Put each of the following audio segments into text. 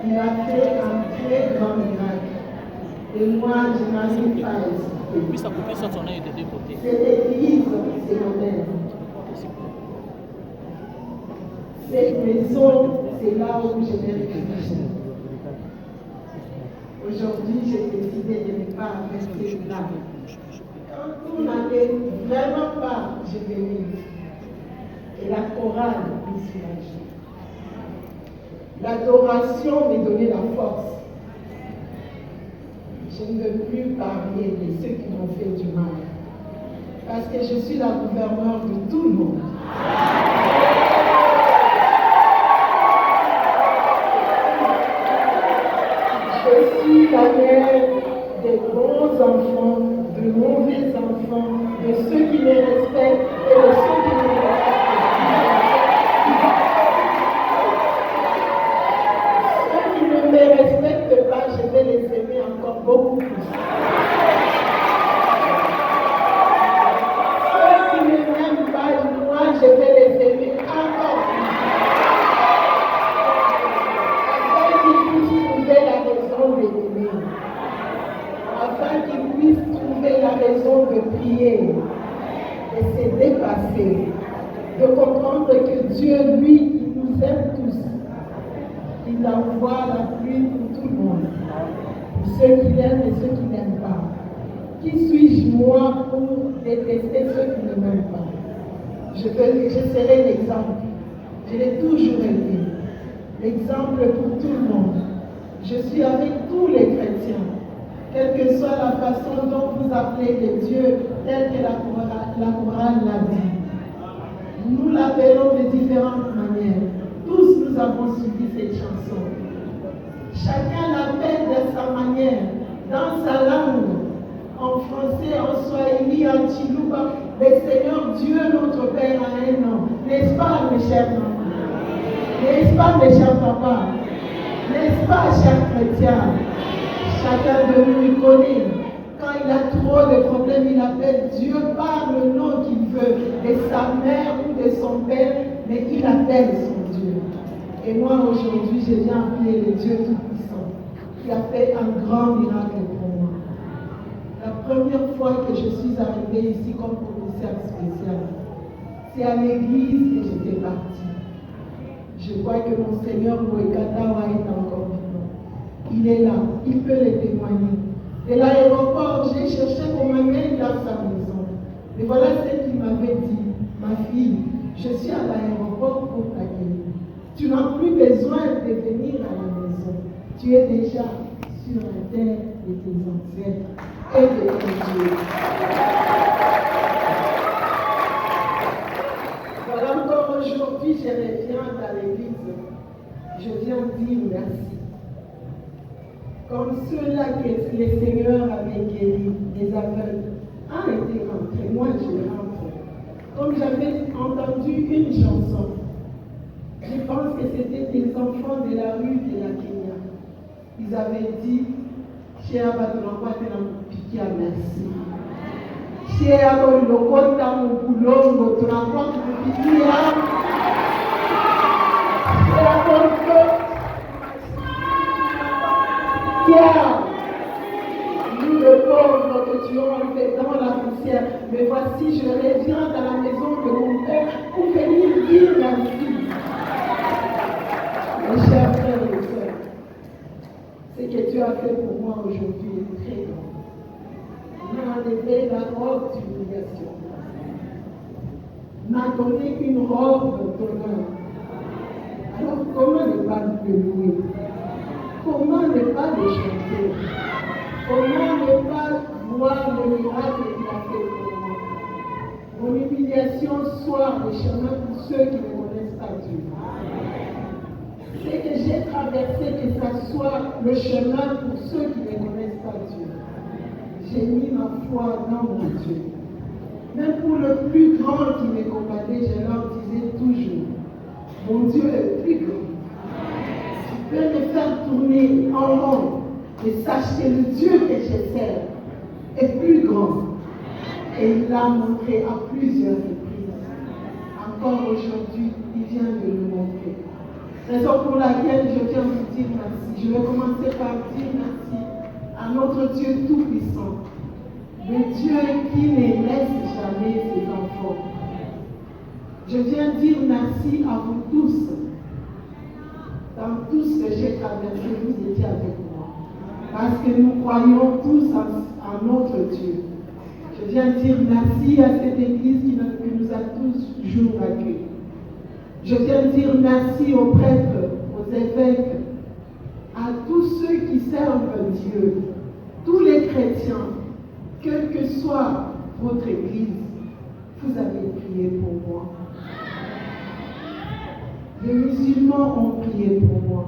il a fait un très grand miracle. Et moi, je n'arrive pas à expliquer. Cette église, c'est mon aide. Cette maison, c'est là où je vais réfléchir. Aujourd'hui, j'ai décidé de ne pas rester là. Quand tout n'allait vraiment pas, je venais. Et la chorale me soulageait. L'adoration me donnait la force. Je ne veux plus parler de ceux qui m'ont fait du mal. Parce que je suis la gouverneure de tout le monde. Je suis la mère des bons enfants, de mauvais enfants, de ceux qui me respectent et de ceux qui ne me respectent pas. Ceux qui ne me respectent pas, je vais les aimer encore beaucoup plus. Ceux qui ne m'aiment pas, moi, je vais les aimer encore plus. Afin qu'ils puissent trouver la raison de m'aimer. Afin qu'ils puissent trouver la raison de prier. Et se dépasser. De comprendre que Dieu, lui, il nous aime tous. Il envoie la pluie pour tout le monde. Pour ceux qui l'aiment et ceux qui n'aiment pas. Qui suis-je moi pour détester ceux qui ne m'aiment pas? Je serai l'exemple. Je l'ai toujours été. L'exemple pour tout le monde. Je suis avec tous les chrétiens. Quelle que soit la façon dont vous appelez de Dieu, telle que la chorale l'a dit. Nous l'appelons de différentes manières. Tous nous avons suivi cette chanson. Chacun l'appelle de sa manière, dans sa langue, en français, en swahili, en chiluba. Le Seigneur Dieu, notre Père, a un nom. N'est-ce pas, mes chers mamans? N'est-ce pas, mes chers papas? N'est-ce pas, chers chrétiens? Chacun de nous y connaît. Quand il a trop de problèmes, il appelle Dieu par le nom qu'il veut, de sa mère ou de son père, mais il appelle son Dieu. Et moi, aujourd'hui, je viens appeler le Dieu Tout-Puissant, qui a fait un grand miracle pour moi. La première fois que je suis arrivée ici comme commissaire spécial, c'est à l'église que j'étais partie. Je crois que mon Seigneur Moekatawa est encore vivant. Il est là, il peut le témoigner. De l'aéroport, j'ai cherché qu'on m'amène dans sa maison. Et voilà ce qu'il m'avait dit. Ma fille, je suis à l'aéroport pour t'accueillir. Tu n'as plus besoin de venir à la maison. Tu es déjà sur la terre de tes ancêtres et de tes dieux. Voilà, encore aujourd'hui, je reviens dans l'église. Je viens dire merci. Comme ceux-là que le Seigneur avait guéri, les aveugles, a été rentrés. Moi, je rentre. Comme j'avais entendu une chanson, je pense que c'était des enfants de la rue de la Kenya. Ils avaient dit, chez Abadoulanwa, tu as piqué à merci. Chez Abadoulanwa, mon boulot, tu as piqué à Pierre, nous le pauvre que tu as enlevé dans la poussière, mais voici, je reviens dans la maison de mon Père pour venir dire merci. Mes chers frères et sœurs, ce que tu as fait pour moi aujourd'hui est très grand. On a enlevé la robe d'humiliation. On a donné une robe d'honneur. Alors comment ne pas le louer? Comment ne pas le chanter? Comment ne pas voir le miracle qu'il a fait pour moi? Mon humiliation soit le chemin pour ceux qui ne connaissent pas Dieu. C'est que j'ai traversé, que ça soit le chemin pour ceux qui ne connaissent pas Dieu. J'ai mis ma foi dans mon Dieu. Même pour le plus grand qui me combattait, je leur disais toujours, mon Dieu est plus grand. Tu peux me faire tourner en rond, et sache que le Dieu que je sers est plus grand. Et il l'a montré à plusieurs reprises. Encore aujourd'hui, il vient de le montrer. Raison pour laquelle je viens vous dire merci. Je vais commencer par dire merci à notre Dieu Tout-Puissant, le Dieu qui ne laisse jamais ses enfants. Je viens dire merci à vous tous. Dans tout ce que j'ai traversé, vous étiez avec moi. Parce que nous croyons tous en notre Dieu. Je viens dire merci à cette église qui nous a toujours accueillis. Je viens dire merci aux prêtres, aux évêques, à tous ceux qui servent Dieu, tous les chrétiens, quelle que soit votre église, vous avez prié pour moi. Les musulmans ont prié pour moi.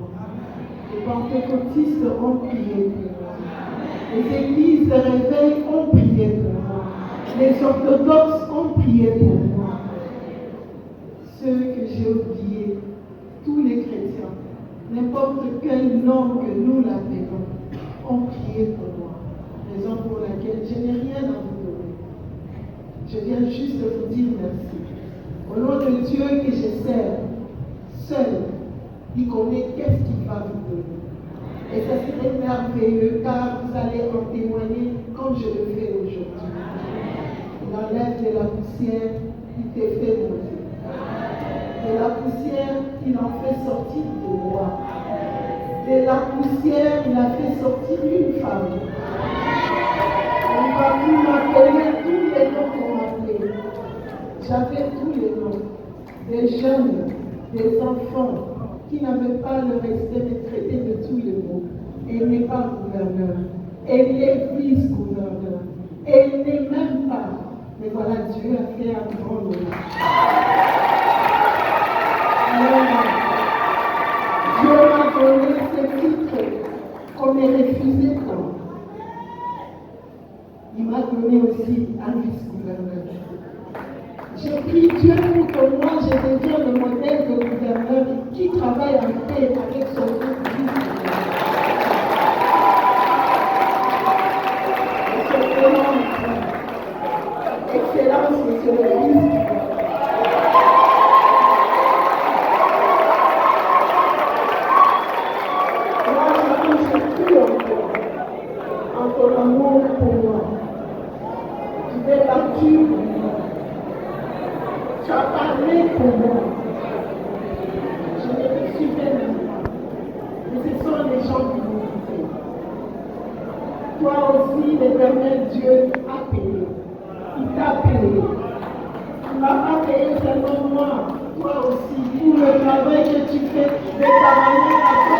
Les pentecôtistes ont prié pour moi. Les églises de réveil ont prié pour moi. Les orthodoxes ont prié pour moi. Ceux que j'ai oubliés, tous les chrétiens, n'importe quel nom que nous l'appelons, ont prié pour moi. Raison pour laquelle je n'ai rien à vous donner. Je viens juste de vous dire merci. Au nom de Dieu que je sers, seul, il connaît qu'est-ce qu'il va vous donner. Et ça serait merveilleux car vous allez en témoigner comme je le fais aujourd'hui. Il enlève de la poussière, il te fait monter. De la poussière, il en fait sortir de roi. De la poussière, il a fait sortir une femme. On va vous m'appeler tous les noms qu'on m'appelait. J'avais tous les noms. Des jeunes, des enfants qui n'avaient pas le respect de traiter de tous les mots. Elle n'est pas gouverneur. Elle est vice-gouverneur. Elle n'est même pas. Mais voilà, Dieu a fait un grand honneur. Dieu m'a donné ce titre qu'on m'ait refusé tant. Il m'a donné aussi un vice-gouverneur. J'ai pris Dieu pour que moi je devienne le modèle de gouverneur qui travaille en paix avec son vice-gouverneur. Excellence, monsieur le ministre. En ton amour pour moi. Tu t'es battu pour moi. Tu as parlé pour moi. Je ne te suivais même pas. Mais ce sont les gens qui m'ont quitté. Toi aussi, l'Éternel Dieu a payé. Il t'a payé. Tu ne m'as pas payé seulement moi. Toi aussi, pour le travail que tu fais, de travailler à toi.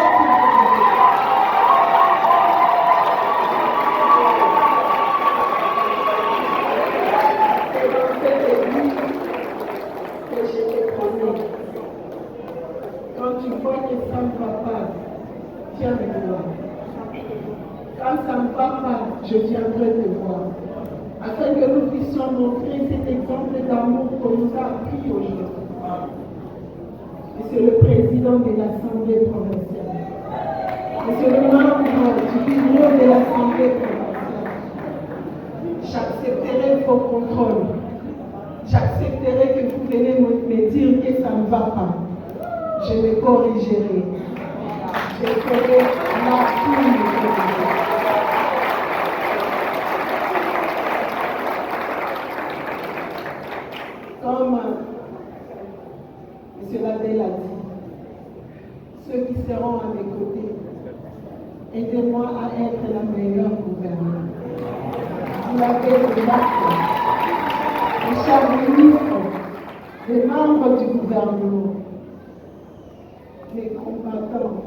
Quand tu vois que ça ne va pas, viens me voir. Quand ça ne va pas, je viendrai te voir. Afin que nous puissions montrer cet exemple d'amour qu'on nous a appris aujourd'hui. Monsieur le président de l'Assemblée provinciale, monsieur le membre du bureau de l'Assemblée provinciale, j'accepterai vos contrôles. J'accepterai que vous venez me dire que ça ne va pas. Je me corrigerai. Je ferai la fille. Comme M. Labelle a dit, ceux qui seront à mes côtés, aidez-moi à être la meilleure gouverneure. Vous l'avez remarqué, les chers ministres, les membres du gouvernement, les combattants,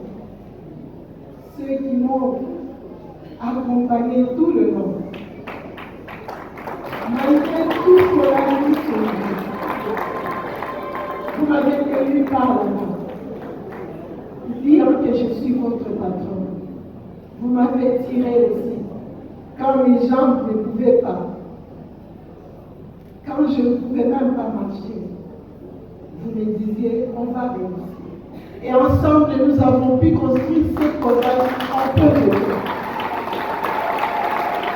ceux qui m'ont accompagné tout le long. Malgré tout ce qu'on a vu sur vous m'avez tenu par la main, dire que je suis votre patron. Vous m'avez tiré aussi, quand mes jambes ne pouvaient pas, quand je ne pouvais même pas marcher. Vous me disiez, on va réussir. Et ensemble, nous avons pu construire cette cause en peu de temps.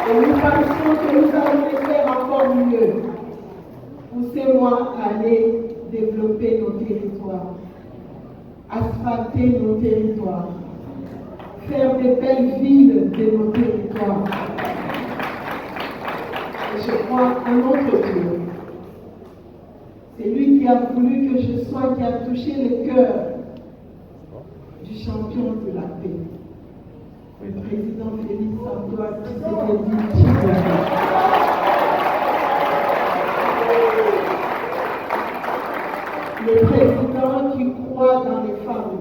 Et nous pensons que nous allons le faire encore mieux. Poussez-moi à aller développer nos territoires. asphalter nos territoires, faire des belles villes de nos territoires. Et je crois à notre Dieu. C'est lui qui a voulu que je sois, qui a touché le cœur du champion de la paix, le président Félix Antoine Tshisekedi Tshilombo. Le président qui croit dans les femmes.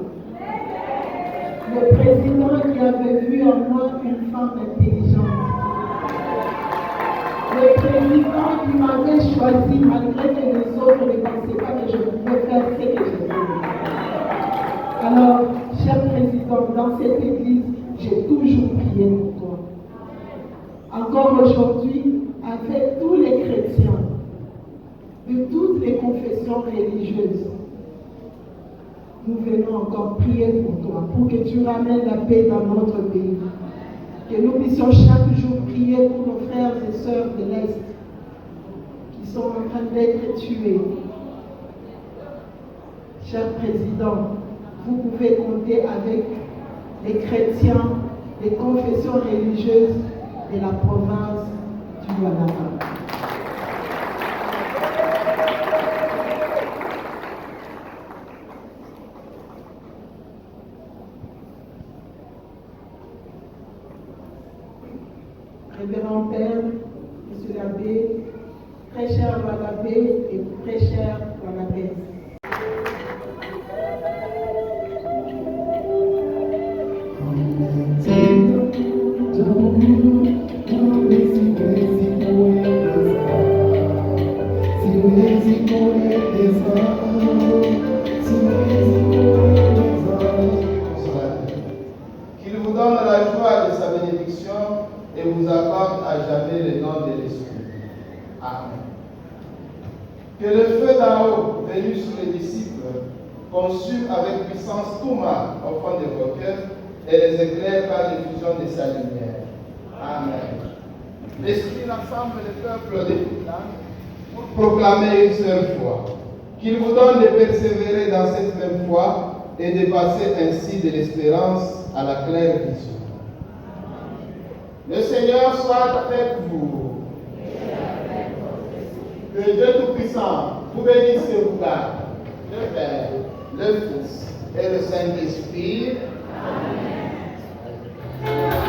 Le président qui avait vu en moi une femme intelligente. Le président qui m'avait choisi malgré que les autres ne pensaient pas que je pouvais faire ce que je faisais. Alors, cher président, dans cette église, j'ai toujours prié pour toi. Encore aujourd'hui, avec tous les chrétiens, de toutes les confessions religieuses, nous venons encore prier pour toi, pour que tu ramènes la paix dans notre pays. Que nous puissions chaque jour prier pour nos frères et sœurs de l'Est qui sont en train d'être tués. Cher président, vous pouvez compter avec les chrétiens, les confessions religieuses de la province du Lualaba. Révérend Père, Monsieur l'abbé, très cher l'abbé et très cher l'abbesse. Qu'il vous donne la joie de sa bénédiction et vous accorde à jamais le nom de l'Esprit. Amen. Que le feu d'en haut, venu sur les disciples, consume avec puissance tout mal au fond de vos cœurs et les éclaire par l'effusion de sa lumière. Amen. L'Esprit rassemble le peuple de toute langue pour proclamer une seule foi. Qu'il vous donne de persévérer dans cette même foi et de passer ainsi de l'espérance à la claire vision. Le Seigneur soit avec vous. Que Dieu Tout-Puissant vous bénisse et vous garde, le Père, le Fils et le Saint-Esprit. Amen.